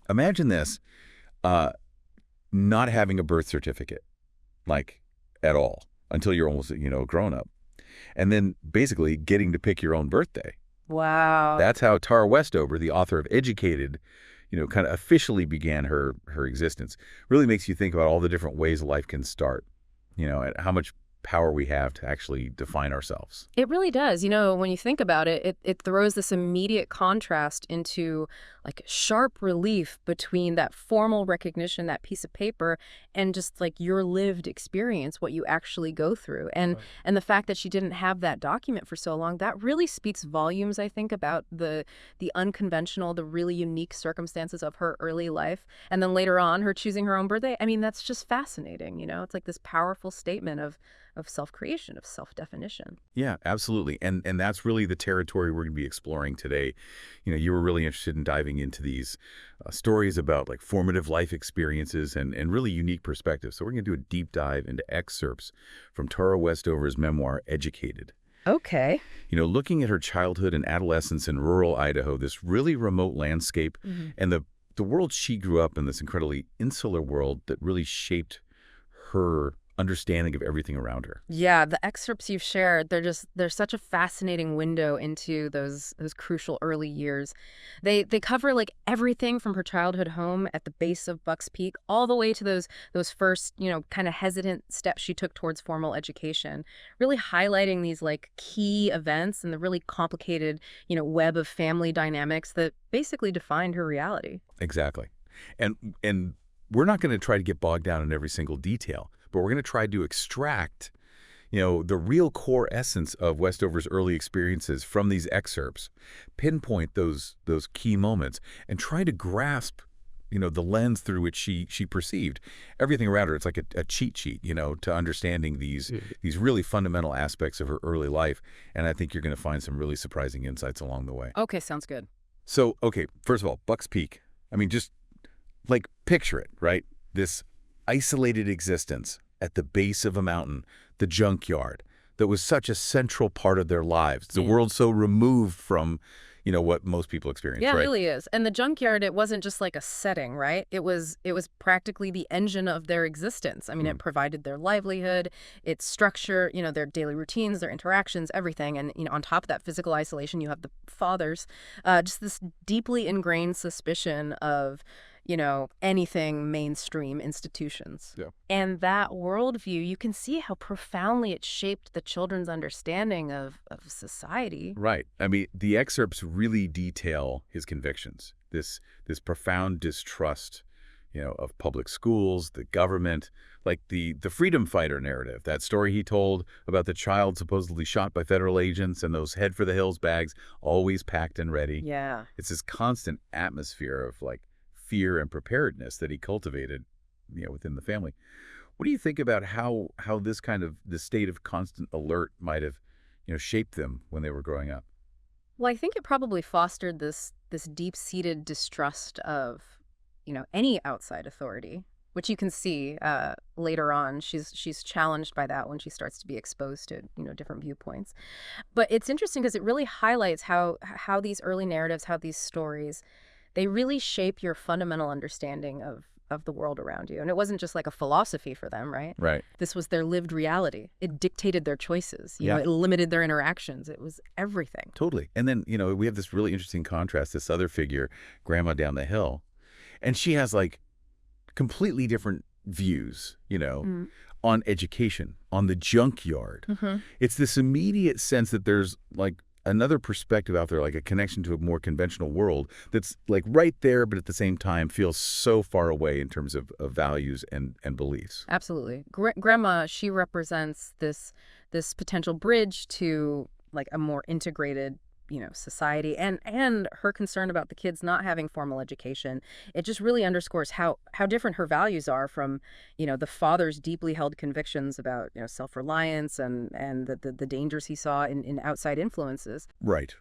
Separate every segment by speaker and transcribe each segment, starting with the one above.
Speaker 1: imagine this, uh, not having a birth certificate, like at all, until you're almost, grown up. And then basically getting to pick your own birthday.
Speaker 2: Wow.
Speaker 1: That's how Tara Westover, the author of Educated, kind of officially began her existence. Really makes you think about all the different ways life can start, and how much power we have to actually define ourselves.
Speaker 2: It really does. When you think about it, it throws this immediate contrast into like sharp relief between that formal recognition, that piece of paper, and just like your lived experience, what you actually go through. And the fact that she didn't have that document for so long, that really speaks volumes, I think, about the unconventional, the really unique circumstances of her early life. And then later on, her choosing her own birthday. I mean, that's just fascinating. It's like this powerful statement of self-creation, of self-definition.
Speaker 1: Yeah, absolutely. And that's really the territory we're going to be exploring today. You were really interested in diving into these stories about like formative life experiences and really unique perspectives. So we're going to do a deep dive into excerpts from Tara Westover's memoir, Educated.
Speaker 2: Okay.
Speaker 1: Looking at her childhood and adolescence in rural Idaho, this really remote landscape, and the world she grew up in, this incredibly insular world that really shaped her understanding of everything around her.
Speaker 2: Yeah, the excerpts you've shared, they're such a fascinating window into those crucial early years. They cover like everything from her childhood home at the base of Buck's Peak all the way to those first, kind of hesitant steps she took towards formal education, really highlighting these like key events and the really complicated, web of family dynamics that basically defined her reality.
Speaker 1: Exactly. And we're not going to try to get bogged down in every single detail, but we're going to try to extract, the real core essence of Westover's early experiences from these excerpts, pinpoint those key moments, and try to grasp, the lens through which she perceived everything around her. It's like a cheat sheet, to understanding these really fundamental aspects of her early life. And I think you're going to find some really surprising insights along the way.
Speaker 2: Okay, sounds good.
Speaker 1: So, okay, first of all, Buck's Peak. I mean, just like picture it, right? This isolated existence at the base of a mountain, the junkyard, that was such a central part of their lives. The world so removed from, what most people experience,
Speaker 2: Yeah,
Speaker 1: right?
Speaker 2: it really is. And the junkyard, it wasn't just like a setting, right? It was practically the engine of their existence. I mean, it provided their livelihood, its structure, their daily routines, their interactions, everything. And, on top of that physical isolation, you have the fathers, just this deeply ingrained suspicion of anything mainstream institutions.
Speaker 1: Yeah.
Speaker 2: And that worldview, you can see how profoundly it shaped the children's understanding of society.
Speaker 1: Right. I mean, the excerpts really detail his convictions, this profound distrust, of public schools, the government, like the freedom fighter narrative, that story he told about the child supposedly shot by federal agents and those head for the hills bags always packed and ready.
Speaker 2: Yeah.
Speaker 1: It's this constant atmosphere of like fear and preparedness that he cultivated, within the family. What do you think about how this state of constant alert might have, shaped them when they were growing up?
Speaker 2: Well, I think it probably fostered this deep-seated distrust of, any outside authority, which you can see later on. She's challenged by that when she starts to be exposed to, different viewpoints. But it's interesting because it really highlights how these early narratives, how these stories, they really shape your fundamental understanding of the world around you. And it wasn't just like a philosophy for them, right?
Speaker 1: Right.
Speaker 2: This was their lived reality. It dictated their choices. You
Speaker 1: Yeah.
Speaker 2: know, it limited their interactions. It was everything.
Speaker 1: Totally. And then, we have this really interesting contrast, this other figure, Grandma down the hill. And she has like completely different views, on education, on the junkyard.
Speaker 2: Mm-hmm.
Speaker 1: It's this immediate sense that there's like another perspective out there, like a connection to a more conventional world that's like right there, but at the same time feels so far away in terms of values and beliefs.
Speaker 2: Absolutely. Grandma, she represents this potential bridge to like a more integrated, society, and her concern about the kids not having formal education. It just really underscores how different her values are from, the father's deeply held convictions about, self-reliance and the dangers he saw in outside influences.
Speaker 1: Right.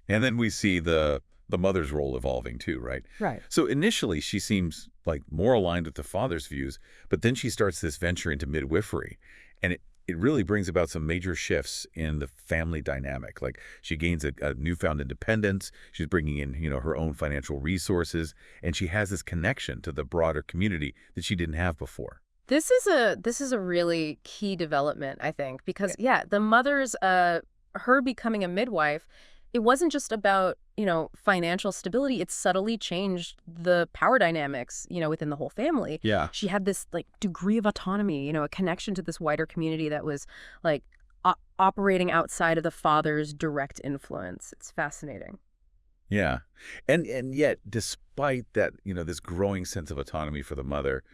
Speaker 1: And then we see the mother's role evolving too, right?
Speaker 2: Right.
Speaker 1: So initially she seems like more aligned with the father's views, but then she starts this venture into midwifery, and it it really brings about some major shifts in the family dynamic. Like she gains a newfound independence. She's bringing in, her own financial resources, and she has this connection to the broader community that she didn't have before.
Speaker 2: This is a really key development, I think, because yeah, the mother's her becoming a midwife, it wasn't just about, financial stability. It subtly changed the power dynamics, within the whole family.
Speaker 1: Yeah.
Speaker 2: She had this like degree of autonomy, a connection to this wider community that was like operating outside of the father's direct influence. It's fascinating.
Speaker 1: Yeah. And yet, despite that, this growing sense of autonomy for the mother,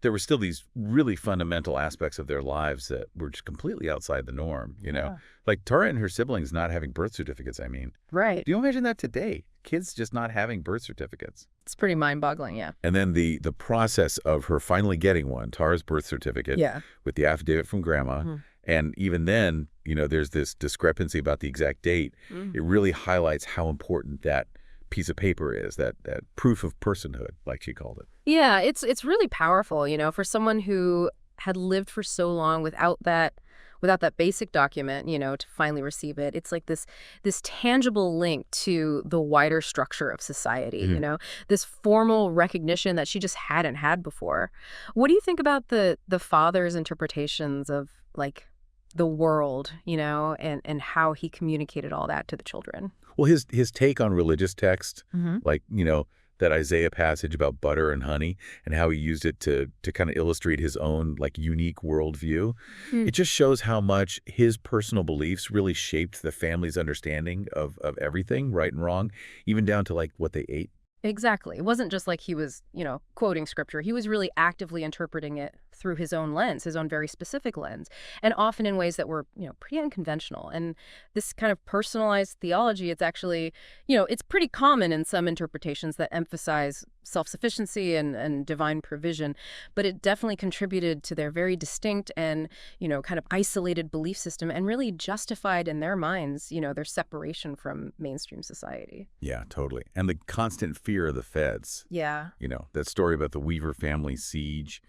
Speaker 1: there were still these really fundamental aspects of their lives that were just completely outside the norm,
Speaker 2: Yeah.
Speaker 1: Like Tara and her siblings not having birth certificates, I mean.
Speaker 2: Right.
Speaker 1: Do you imagine that today? Kids just not having birth certificates.
Speaker 2: It's pretty mind-boggling, yeah.
Speaker 1: And then the process of her finally getting one, Tara's birth certificate,
Speaker 2: Yeah.
Speaker 1: with the affidavit from grandma.
Speaker 2: Mhm.
Speaker 1: And even then, there's this discrepancy about the exact date.
Speaker 2: Mm.
Speaker 1: It really highlights how important that piece of paper is, that proof of personhood, like she called it.
Speaker 2: Yeah, it's really powerful, for someone who had lived for so long without that basic document, to finally receive it. It's like this tangible link to the wider structure of society, this formal recognition that she just hadn't had before. What do you think about the father's interpretations of like the world, and how he communicated all that to the children?
Speaker 1: Well, his take on religious text,
Speaker 2: Mm-hmm.
Speaker 1: like, that Isaiah passage about butter and honey and how he used it to kind of illustrate his own like unique worldview. It just shows how much his personal beliefs really shaped the family's understanding of everything, right and wrong, even down to like what they ate.
Speaker 2: Exactly. It wasn't just like he was, quoting scripture. He was really actively interpreting it through his own lens, his own very specific lens, and often in ways that were, pretty unconventional. And this kind of personalized theology, it's actually, it's pretty common in some interpretations that emphasize self-sufficiency and divine provision, but it definitely contributed to their very distinct and, kind of isolated belief system and really justified in their minds, their separation from mainstream society.
Speaker 1: Yeah, totally. And the constant fear of the feds.
Speaker 2: Yeah.
Speaker 1: That story about the Weaver family siege.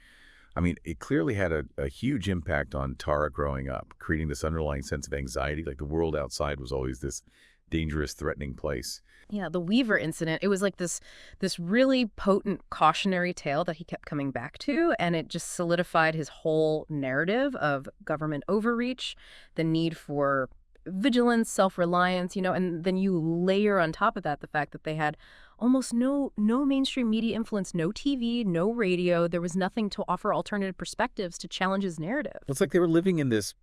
Speaker 1: I mean, it clearly had a huge impact on Tara growing up, creating this underlying sense of anxiety. Like the world outside was always this dangerous, threatening place.
Speaker 2: Yeah, the Weaver incident, it was like this really potent cautionary tale that he kept coming back to, and it just solidified his whole narrative of government overreach, the need for vigilance, self-reliance, and then you layer on top of that the fact that they had almost no mainstream media influence, no TV, no radio. There was nothing to offer alternative perspectives to challenge his narrative.
Speaker 1: It's like they were living in this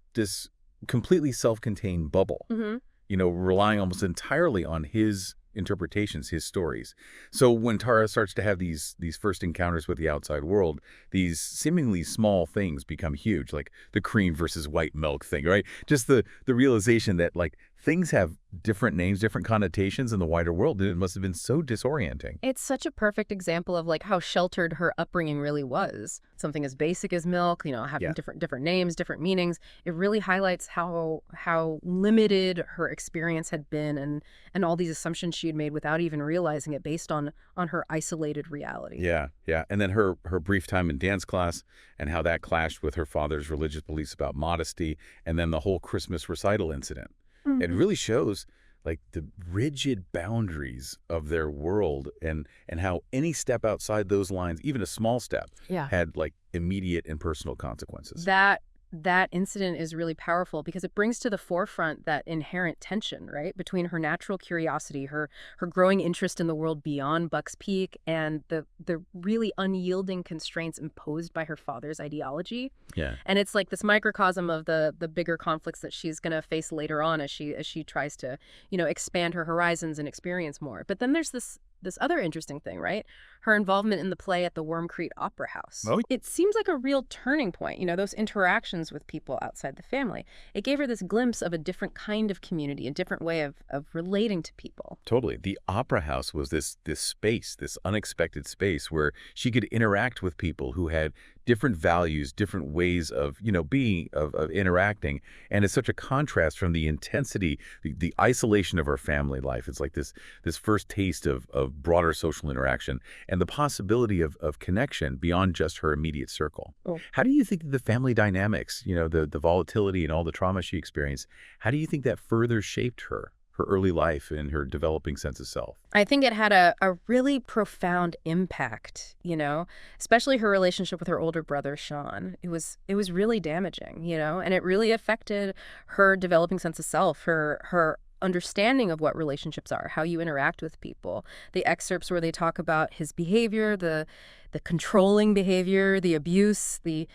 Speaker 1: completely self-contained bubble,
Speaker 2: Mm-hmm.
Speaker 1: Relying almost entirely on his interpretations, his stories. So when Tara starts to have these first encounters with the outside world, these seemingly small things become huge, like the cream versus white milk thing, right? Just the realization that like things have different names, different connotations in the wider world, and it must have been so disorienting.
Speaker 2: It's such a perfect example of like how sheltered her upbringing really was. Something as basic as milk, having
Speaker 1: Yeah.
Speaker 2: different names, different meanings. It really highlights how limited her experience had been and all these assumptions she had made without even realizing it based on her isolated reality.
Speaker 1: Yeah, yeah. And then her brief time in dance class and how that clashed with her father's religious beliefs about modesty, and then the whole Christmas recital incident. It really shows like the rigid boundaries of their world and how any step outside those lines, even a small step,
Speaker 2: Yeah.
Speaker 1: had like immediate and personal consequences.
Speaker 2: That incident is really powerful because it brings to the forefront that inherent tension, right, between her natural curiosity, her growing interest in the world beyond Buck's Peak, and the really unyielding constraints imposed by her father's ideology.
Speaker 1: Yeah.
Speaker 2: And it's like this microcosm of the bigger conflicts that she's going to face later on as she tries to, expand her horizons and experience more. But then there's this other interesting thing, right? Her involvement in the play at the Worm Creek Opera House.
Speaker 1: Oh.
Speaker 2: It seems like a real turning point, those interactions with people outside the family. It gave her this glimpse of a different kind of community, a different way of relating to people.
Speaker 1: Totally. The opera house was this space, this unexpected space where she could interact with people who had different values, different ways of, being, of interacting. And it's such a contrast from the intensity, the isolation of her family life. It's like this first taste of broader social interaction. And and the possibility of connection beyond just her immediate circle.
Speaker 2: Oh.
Speaker 1: How do you think the family dynamics, the volatility and all the trauma she experienced, how do you think that further shaped her early life and her developing sense of self?
Speaker 2: I think it had a really profound impact, especially her relationship with her older brother, Sean. It was really damaging, and it really affected her developing sense of self, her understanding of what relationships are, how you interact with people. The excerpts where they talk about his behavior, the controlling behavior, the abuse, the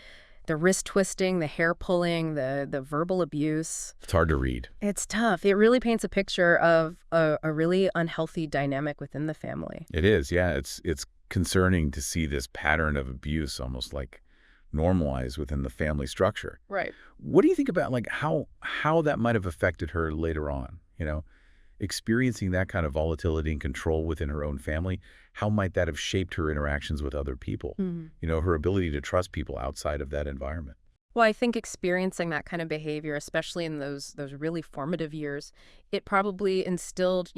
Speaker 2: wrist twisting, the hair pulling, the verbal abuse.
Speaker 1: It's hard to read.
Speaker 2: It's tough. It really paints a picture of a really unhealthy dynamic within the family.
Speaker 1: It is, yeah. It's concerning to see this pattern of abuse almost like normalized within the family structure.
Speaker 2: Right.
Speaker 1: What do you think about how that might have affected her later on? Experiencing that kind of volatility and control within her own family, how might that have shaped her interactions with other people? Her ability to trust people outside of that environment.
Speaker 2: Well, I think experiencing that kind of behavior, especially in those really formative years, it probably instilled,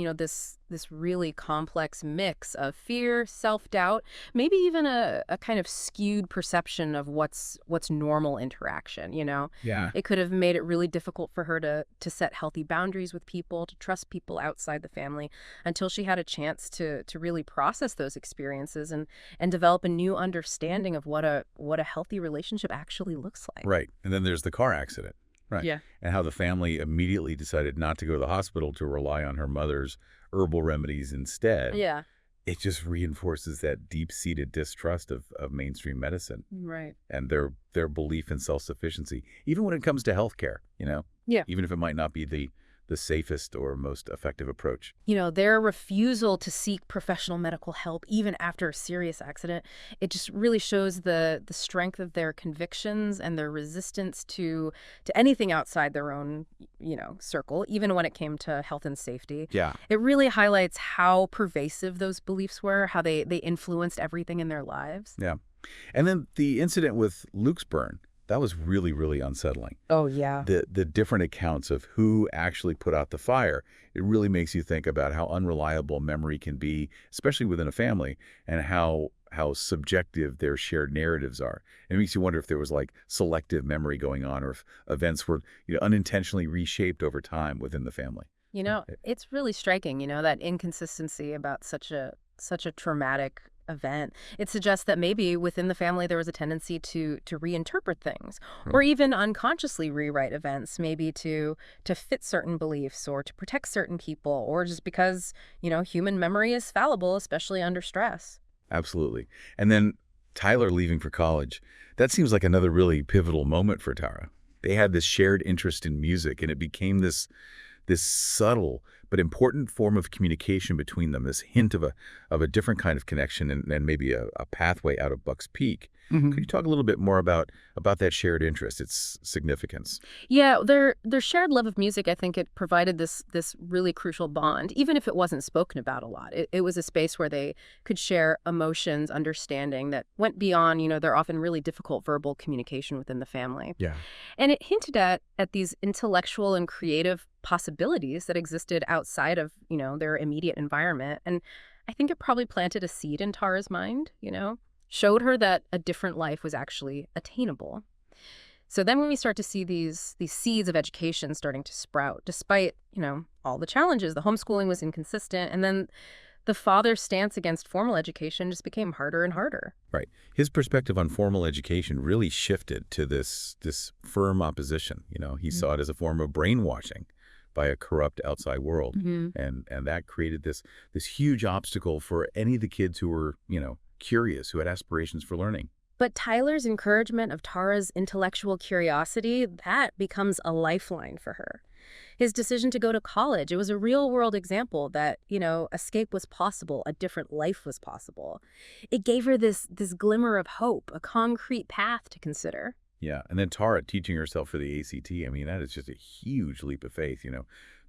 Speaker 2: this really complex mix of fear, self-doubt, maybe even a kind of skewed perception of what's normal interaction,
Speaker 1: Yeah.
Speaker 2: It could have made it really difficult for her to set healthy boundaries with people, to trust people outside the family, until she had a chance to really process those experiences and develop a new understanding of what a healthy relationship actually looks like.
Speaker 1: Right. And then there's the car accident. Right.
Speaker 2: Yeah.
Speaker 1: And how the family immediately decided not to go to the hospital to rely on her mother's herbal remedies instead.
Speaker 2: Yeah.
Speaker 1: It just reinforces that deep-seated distrust of mainstream medicine
Speaker 2: Right.
Speaker 1: and their belief in self-sufficiency, even when it comes to healthcare,
Speaker 2: Yeah.
Speaker 1: even if it might not be the safest or most effective approach.
Speaker 2: Their refusal to seek professional medical help, even after a serious accident, it just really shows the strength of their convictions and their resistance to anything outside their own, circle, even when it came to health and safety.
Speaker 1: Yeah.
Speaker 2: It really highlights how pervasive those beliefs were, how they influenced everything in their lives.
Speaker 1: Yeah. And then the incident with Luke's burn, that was really, really unsettling.
Speaker 2: Oh, yeah.
Speaker 1: The different accounts of who actually put out the fire, it really makes you think about how unreliable memory can be, especially within a family, and how subjective their shared narratives are. It makes you wonder if there was selective memory going on, or if events were unintentionally reshaped over time within the family.
Speaker 2: It's really striking, that inconsistency about such a traumatic event. It suggests that maybe within the family there was a tendency to reinterpret things, or even unconsciously rewrite events, maybe to fit certain beliefs or to protect certain people, or just because, human memory is fallible, especially under stress.
Speaker 1: Absolutely. And then Tyler leaving for college, that seems like another really pivotal moment for Tara. They had this shared interest in music, and it became this subtle but important form of communication between them, this hint of a different kind of connection and maybe a pathway out of Buck's Peak. Could you talk a little bit more about that shared interest, its significance?
Speaker 2: Yeah, their shared love of music, I think it provided this really crucial bond, even if it wasn't spoken about a lot. It was a space where they could share emotions, understanding that went beyond, their often really difficult verbal communication within the family.
Speaker 1: Yeah.
Speaker 2: And it hinted at these intellectual and creative possibilities that existed outside of, their immediate environment. And I think it probably planted a seed in Tara's mind, showed her that a different life was actually attainable. So then when we start to see these seeds of education starting to sprout, despite, all the challenges, the homeschooling was inconsistent, and then the father's stance against formal education just became harder and harder.
Speaker 1: Right. His perspective on formal education really shifted to this firm opposition. He saw it as a form of brainwashing by a corrupt outside world. And that created this huge obstacle for any of the kids who were, curious, who had aspirations for learning.
Speaker 2: But Tyler's encouragement of Tara's intellectual curiosity, that becomes a lifeline for her. His decision to go to college, it was a real-world example that, escape was possible, a different life was possible. It gave her this glimmer of hope, a concrete path to consider.
Speaker 1: Yeah, and then Tara teaching herself for the ACT, that is just a huge leap of faith,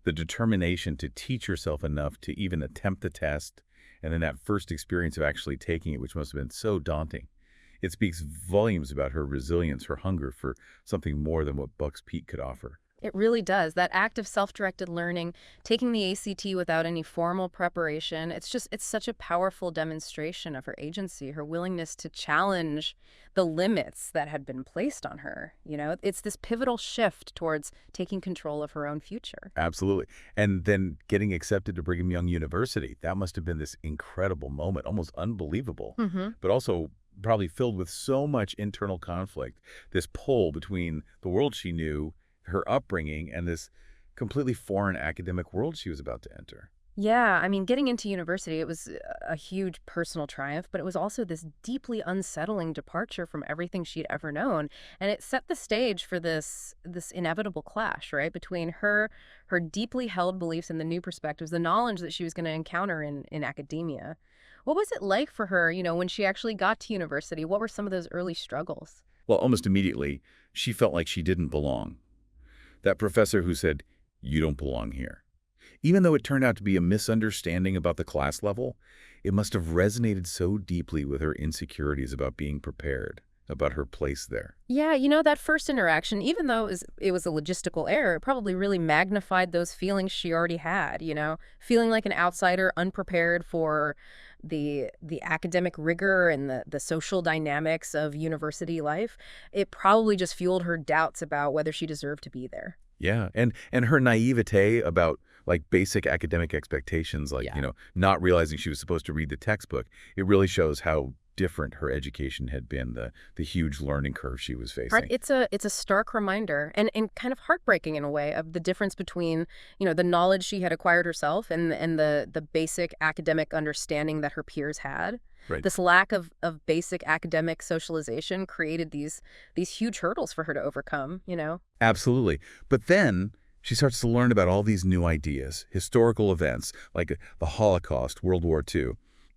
Speaker 1: The determination to teach herself enough to even attempt the test, and then that first experience of actually taking it, which must have been so daunting. It speaks volumes about her resilience, her hunger for something more than what Buck's Peak could offer.
Speaker 2: It really does. That act of self-directed learning, taking the ACT without any formal preparation, it's such a powerful demonstration of her agency, her willingness to challenge the limits that had been placed on her. It's this pivotal shift towards taking control of her own future.
Speaker 1: Absolutely. And then getting accepted to Brigham Young University, that must have been this incredible moment, almost unbelievable, but also probably filled with so much internal conflict, this pull between the world she knew, her upbringing, and this completely foreign academic world she was about to enter.
Speaker 2: Yeah, I mean, getting into university, it was a huge personal triumph, but it was also this deeply unsettling departure from everything she'd ever known. And it set the stage for this inevitable clash, right, between her deeply held beliefs and the new perspectives, the knowledge that she was going to encounter in academia. What was it like for her, when she actually got to university? What were some of those early struggles?
Speaker 1: Well, almost immediately, she felt like she didn't belong. That professor who said, "You don't belong here." Even though it turned out to be a misunderstanding about the class level, it must have resonated so deeply with her insecurities about being prepared, about her place there.
Speaker 2: Yeah, that first interaction, even though it was a logistical error, it probably really magnified those feelings she already had, feeling like an outsider, unprepared for the academic rigor and the social dynamics of university life. It probably just fueled her doubts about whether she deserved to be there.
Speaker 1: Yeah, and her naivete about like basic academic expectations, like,
Speaker 2: Yeah.
Speaker 1: not realizing she was supposed to read the textbook, it really shows how different her education had been, the huge learning curve she was
Speaker 2: Right.
Speaker 1: facing.
Speaker 2: It's a stark reminder and kind of heartbreaking in a way of the difference between, the knowledge she had acquired herself and the basic academic understanding that her peers had.
Speaker 1: Right.
Speaker 2: This lack of basic academic socialization created these huge hurdles for her to overcome.
Speaker 1: Absolutely. But then she starts to learn about all these new ideas, historical events like the Holocaust, World War II,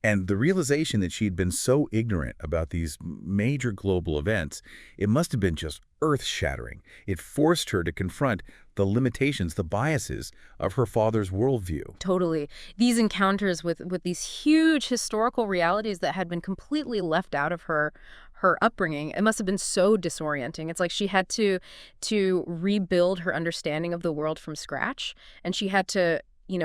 Speaker 1: and the realization that she'd been so ignorant about these major global events, it must have been just earth-shattering. It forced her to confront the limitations, the biases of her father's worldview.
Speaker 2: Totally. These encounters with these huge historical realities that had been completely left out of her upbringing, it must have been so disorienting. It's like she had to rebuild her understanding of the world from scratch, and she had to,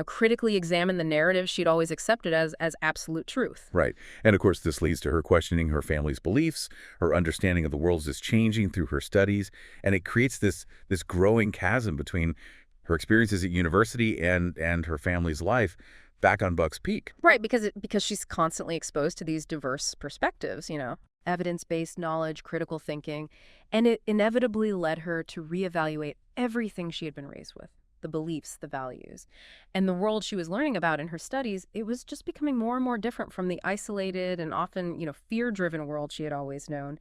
Speaker 2: critically examine the narrative she'd always accepted as absolute truth.
Speaker 1: Right. And of course, this leads to her questioning her family's beliefs, her understanding of the world is changing through her studies, and it creates this growing chasm between her experiences at university and her family's life back on Buck's Peak.
Speaker 2: Right, because she's constantly exposed to these diverse perspectives, evidence-based knowledge, critical thinking, and it inevitably led her to reevaluate everything she had been raised with, the beliefs, the values. And the world she was learning about in her studies, it was just becoming more and more different from the isolated and often, fear-driven world she had always known.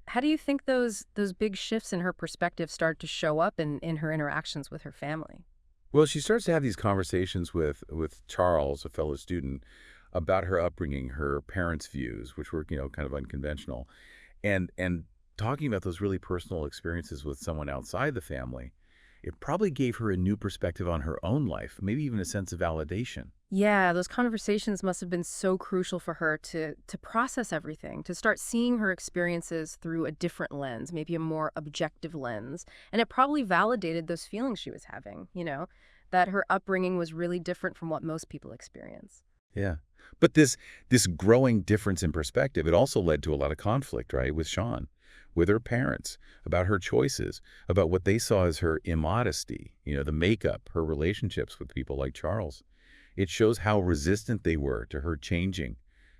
Speaker 2: How do you think those big shifts in her perspective start to show up in her interactions with her family?
Speaker 1: Well, she starts to have these conversations with Charles, a fellow student, about her upbringing, her parents' views, which were, kind of unconventional, and talking about those really personal experiences with someone outside the family. It probably gave her a new perspective on her own life, maybe even a sense of validation.
Speaker 2: Yeah, those conversations must have been so crucial for her to process everything, to start seeing her experiences through a different lens, maybe a more objective lens. And it probably validated those feelings she was having, that her upbringing was really different from what most people experience.
Speaker 1: Yeah. But this growing difference in perspective, it also led to a lot of conflict, right, with Sean, with her parents, about her choices, about what they saw as her immodesty, the makeup, her relationships with people like Charles. It shows how resistant they were to her changing,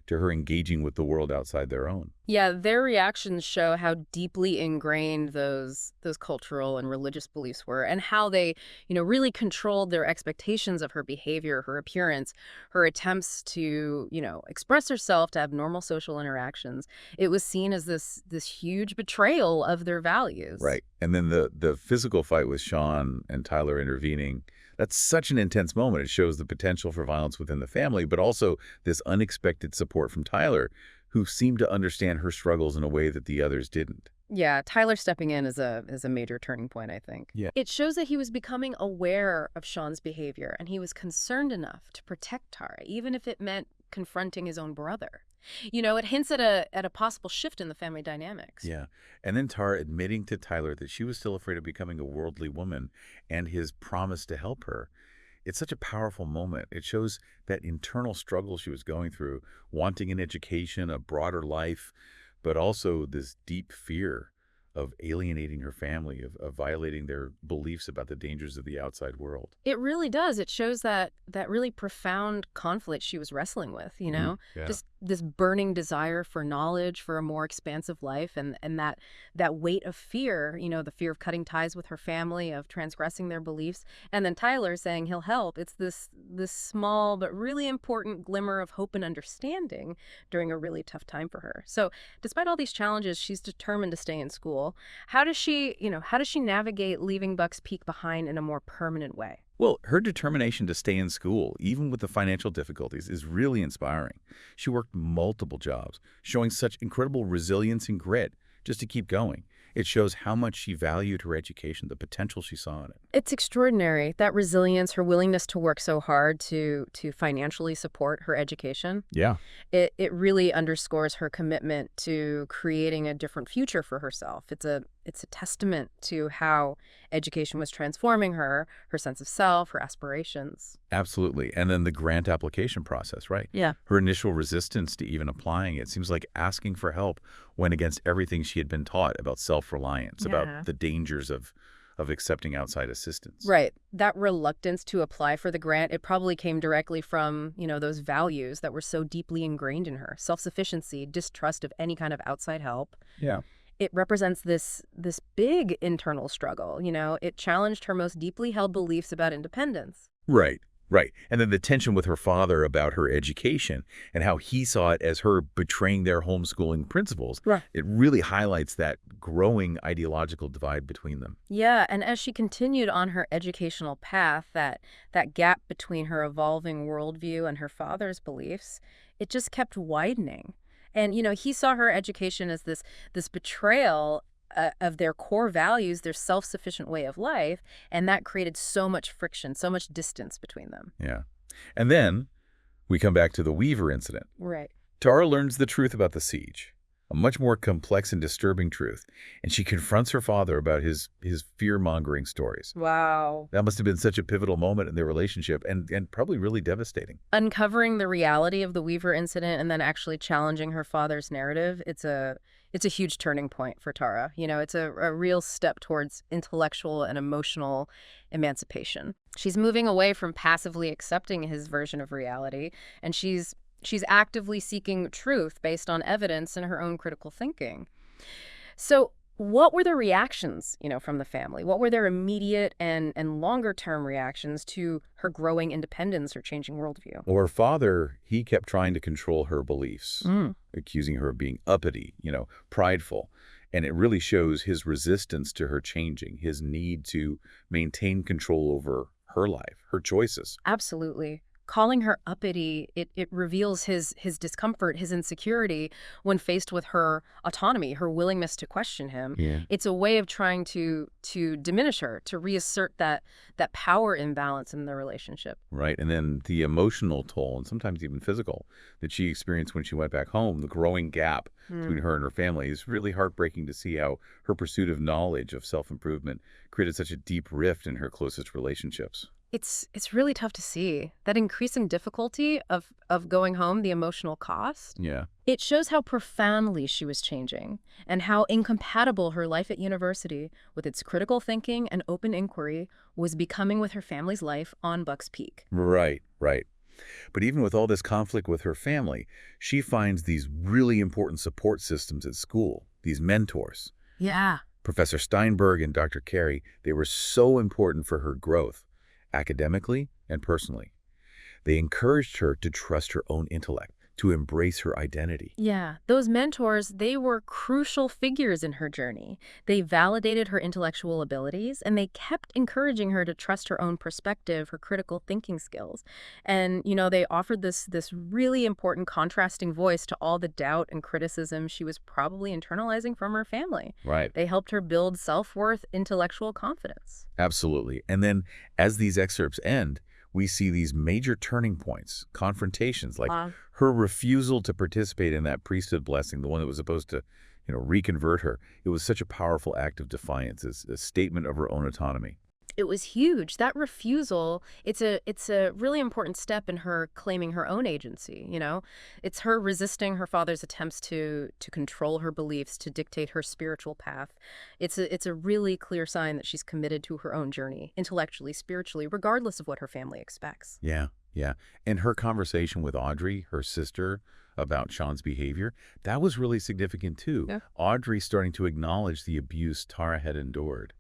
Speaker 1: to her engaging with the world outside their own.
Speaker 2: Yeah, their reactions show how deeply ingrained those cultural and religious beliefs were and how they, really controlled their expectations of her behavior, her appearance, her attempts to, express herself, to have normal social interactions. It was seen as this huge betrayal of their values.
Speaker 1: Right. And then the physical fight with Sean and Tyler intervening, that's such an intense moment. It shows the potential for violence within the family, but also this unexpected support from Tyler, who seemed to understand her struggles in a way that the others didn't.
Speaker 2: Yeah, Tyler stepping in is a major turning point, I think.
Speaker 1: Yeah.
Speaker 2: It shows that he was becoming aware of Sean's behavior, and he was concerned enough to protect Tara, even if it meant confronting his own brother. It hints at a possible shift in the family dynamics.
Speaker 1: Yeah. And then Tara admitting to Tyler that she was still afraid of becoming a worldly woman and his promise to help her. It's such a powerful moment. It shows that internal struggle she was going through, wanting an education, a broader life, but also this deep fear of alienating her family, of violating their beliefs about the dangers of the outside world.
Speaker 2: It really does. It shows that really profound conflict she was wrestling with,
Speaker 1: Yeah.
Speaker 2: just this burning desire for knowledge, for a more expansive life, and that weight of fear, the fear of cutting ties with her family, of transgressing their beliefs, and then Tyler saying he'll help. It's this small but really important glimmer of hope and understanding during a really tough time for her. So, despite all these challenges, she's determined to stay in school. How does she navigate leaving Bucks Peak behind in a more permanent way?
Speaker 1: Well, her determination to stay in school, even with the financial difficulties, is really inspiring. She worked multiple jobs, showing such incredible resilience and grit just to keep going. It shows how much she valued her education, the potential she saw in it.
Speaker 2: It's extraordinary, that resilience, her willingness to work so hard to financially support her education.
Speaker 1: Yeah.
Speaker 2: It really underscores her commitment to creating a different future for herself. It's a testament to how education was transforming her sense of self, her aspirations.
Speaker 1: Absolutely. And then the grant application process, right?
Speaker 2: Yeah.
Speaker 1: Her initial resistance to even applying it seems like asking for help went against everything she had been taught about self-reliance,
Speaker 2: Yeah.
Speaker 1: about the dangers of accepting outside assistance.
Speaker 2: Right. That reluctance to apply for the grant, it probably came directly from, those values that were so deeply ingrained in her. Self-sufficiency, distrust of any kind of outside help.
Speaker 1: Yeah.
Speaker 2: It represents this big internal struggle, It challenged her most deeply held beliefs about independence.
Speaker 1: Right. Right. And then the tension with her father about her education and how he saw it as her betraying their homeschooling principles.
Speaker 2: Right.
Speaker 1: It really highlights that growing ideological divide between them.
Speaker 2: Yeah, and as she continued on her educational path, that gap between her evolving worldview and her father's beliefs, it just kept widening. And, he saw her education as this betrayal of their core values, their self-sufficient way of life, and that created so much friction, so much distance between them.
Speaker 1: Yeah. And then we come back to the Weaver incident.
Speaker 2: Right.
Speaker 1: Tara learns the truth about the siege, a much more complex and disturbing truth, and she confronts her father about his fear-mongering stories.
Speaker 2: Wow.
Speaker 1: That must have been such a pivotal moment in their relationship and probably really devastating.
Speaker 2: Uncovering the reality of the Weaver incident and then actually challenging her father's narrative, it's a huge turning point for Tara. It's a real step towards intellectual and emotional emancipation. She's moving away from passively accepting his version of reality, and she's actively seeking truth based on evidence and her own critical thinking. So what were the reactions, from the family? What were their immediate and longer-term reactions to her growing independence or changing worldview?
Speaker 1: Well, her father, he kept trying to control her beliefs, accusing her of being uppity, prideful. And it really shows his resistance to her changing, his need to maintain control over her life, her choices.
Speaker 2: Absolutely. Calling her uppity, it reveals his discomfort, his insecurity when faced with her autonomy, her willingness to question him.
Speaker 1: Yeah.
Speaker 2: It's a way of trying to diminish her, to reassert that power imbalance in the relationship.
Speaker 1: Right. And then the emotional toll, and sometimes even physical, that she experienced when she went back home, the growing gap between her and her family, is really heartbreaking to see how her pursuit of knowledge, of self-improvement, created such a deep rift in her closest relationships.
Speaker 2: It's really tough to see that increasing difficulty of going home, the emotional cost.
Speaker 1: Yeah.
Speaker 2: It shows how profoundly she was changing and how incompatible her life at university with its critical thinking and open inquiry was becoming with her family's life on Bucks Peak.
Speaker 1: Right, right. But even with all this conflict with her family, she finds these really important support systems at school, these mentors.
Speaker 2: Yeah.
Speaker 1: Professor Steinberg and Dr. Carey, they were so important for her growth, academically and personally. They encouraged her to trust her own intellect, to embrace her identity.
Speaker 2: Yeah, those mentors, they were crucial figures in her journey. They validated her intellectual abilities, and they kept encouraging her to trust her own perspective, her critical thinking skills. And, they offered this really important contrasting voice to all the doubt and criticism she was probably internalizing from her family.
Speaker 1: Right.
Speaker 2: They helped her build self-worth, intellectual confidence.
Speaker 1: Absolutely. And then, as these excerpts end, we see these major turning points, confrontations, like
Speaker 2: Uh,
Speaker 1: her refusal to participate in that priesthood blessing, the one that was supposed to, reconvert her. It was such a powerful act of defiance, as a statement of her own autonomy.
Speaker 2: It was huge. That refusal, it's a really important step in her claiming her own agency, you know? It's her resisting her father's attempts to control her beliefs, to dictate her spiritual path. It's a really clear sign that she's committed to her own journey, intellectually, spiritually, regardless of what her family expects.
Speaker 1: Yeah, yeah. And her conversation with Audrey, her sister, about Sean's behavior, that was really significant too.
Speaker 2: Yeah.
Speaker 1: Audrey starting to acknowledge the abuse Tara had endured.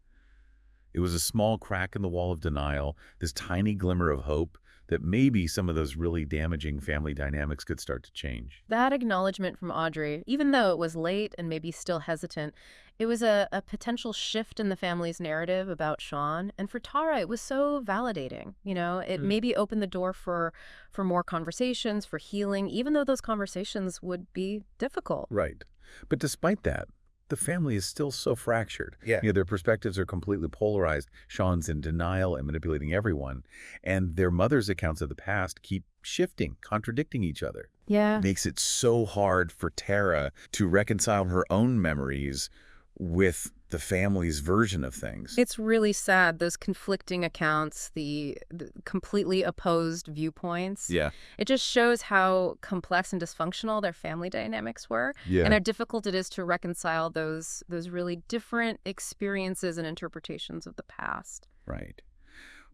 Speaker 1: It was a small crack in the wall of denial, this tiny glimmer of hope that maybe some of those really damaging family dynamics could start to change.
Speaker 2: That acknowledgement from Audrey, even though it was late and maybe still hesitant, it was a potential shift in the family's narrative about Sean. And for Tara, it was so validating. You know, it maybe opened the door for more conversations, for healing, even though those conversations would be difficult.
Speaker 1: Right. But despite that, the family is still so fractured.
Speaker 3: Yeah.
Speaker 1: Their perspectives are completely polarized. Sean's in denial and manipulating everyone. And their mother's accounts of the past keep shifting, contradicting each other.
Speaker 2: Yeah.
Speaker 1: Makes it so hard for Tara to reconcile her own memories with the family's version of things.
Speaker 2: It's really sad, those conflicting accounts, the completely opposed viewpoints.
Speaker 1: Yeah.
Speaker 2: It just shows how complex and dysfunctional their family dynamics were,
Speaker 1: Yeah.
Speaker 2: and how difficult it is to reconcile those really different experiences and interpretations of the past.
Speaker 1: Right.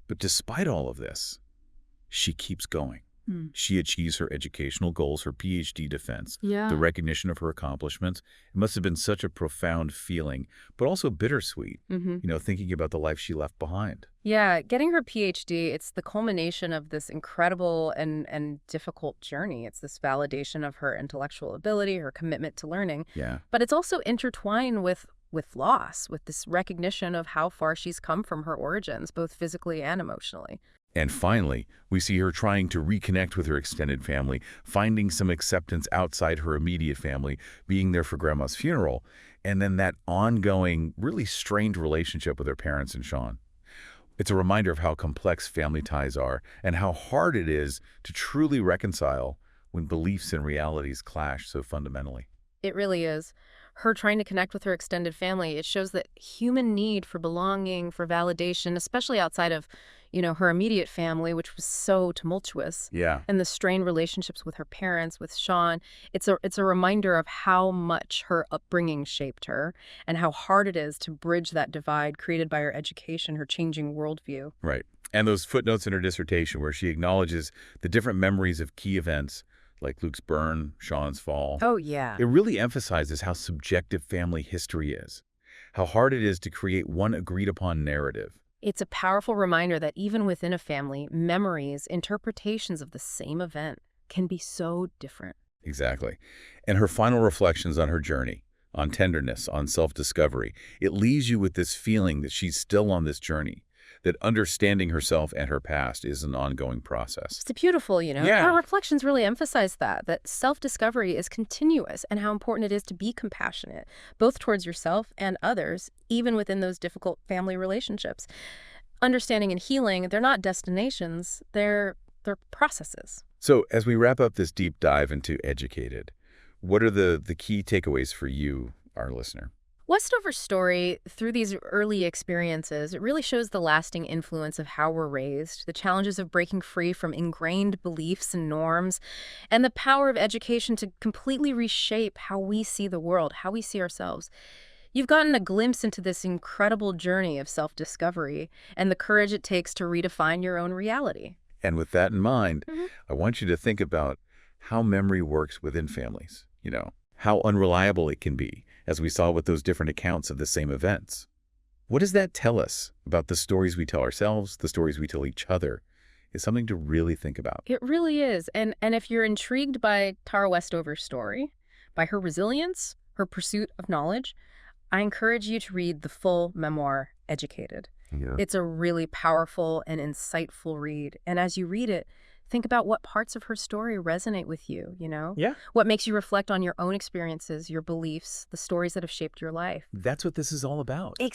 Speaker 1: But despite all of this, she keeps going.
Speaker 2: Hmm.
Speaker 1: She achieves her educational goals, her PhD defense,
Speaker 2: Yeah.
Speaker 1: the recognition of her accomplishments. It must have been such a profound feeling, but also bittersweet, thinking about the life she left behind.
Speaker 2: Yeah, getting her PhD, it's the culmination of this incredible and difficult journey. It's this validation of her intellectual ability, her commitment to learning.
Speaker 1: Yeah.
Speaker 2: But it's also intertwined with loss, with this recognition of how far she's come from her origins, both physically and emotionally.
Speaker 1: And finally, we see her trying to reconnect with her extended family, finding some acceptance outside her immediate family, being there for Grandma's funeral, and then that ongoing, really strained relationship with her parents and Sean. It's a reminder of how complex family ties are and how hard it is to truly reconcile when beliefs and realities clash so fundamentally.
Speaker 2: It really is. Her trying to connect with her extended family, it shows that human need for belonging, for validation, especially outside of, her immediate family, which was so tumultuous,
Speaker 1: Yeah.
Speaker 2: and the strained relationships with her parents, with Sean, it's a reminder of how much her upbringing shaped her and how hard it is to bridge that divide created by her education, her changing worldview.
Speaker 1: Right. And those footnotes in her dissertation where she acknowledges the different memories of key events like Luke's burn, Sean's fall.
Speaker 2: Oh, yeah.
Speaker 1: It really emphasizes how subjective family history is, how hard it is to create one agreed-upon narrative.
Speaker 2: It's a powerful reminder that even within a family, memories, interpretations of the same event can be so different.
Speaker 1: Exactly. And her final reflections on her journey, on tenderness, on self-discovery, it leaves you with this feeling that she's still on this journey, that understanding herself and her past is an ongoing process.
Speaker 2: It's beautiful,
Speaker 1: Yeah.
Speaker 2: Her reflections really emphasize that self-discovery is continuous and how important it is to be compassionate, both towards yourself and others, even within those difficult family relationships. Understanding and healing, they're not destinations, they're processes.
Speaker 1: So as we wrap up this deep dive into Educated, what are the key takeaways for you, our listener?
Speaker 2: Westover's story, through these early experiences, it really shows the lasting influence of how we're raised, the challenges of breaking free from ingrained beliefs and norms, and the power of education to completely reshape how we see the world, how we see ourselves. You've gotten a glimpse into this incredible journey of self-discovery and the courage it takes to redefine your own reality.
Speaker 1: And with that in mind,
Speaker 2: Mhm.
Speaker 1: I want you to think about how memory works within families, how unreliable it can be, as we saw with those different accounts of the same events. What does that tell us about the stories we tell ourselves, the stories we tell each other? Is something to really think about.
Speaker 2: It really is. And if you're intrigued by Tara Westover's story, by her resilience, her pursuit of knowledge, I encourage you to read the full memoir, Educated.
Speaker 1: Yeah.
Speaker 2: It's a really powerful and insightful read. And as you read it, think about what parts of her story resonate with you,
Speaker 3: Yeah.
Speaker 2: What makes you reflect on your own experiences, your beliefs, the stories that have shaped your life.
Speaker 1: That's what this is all about.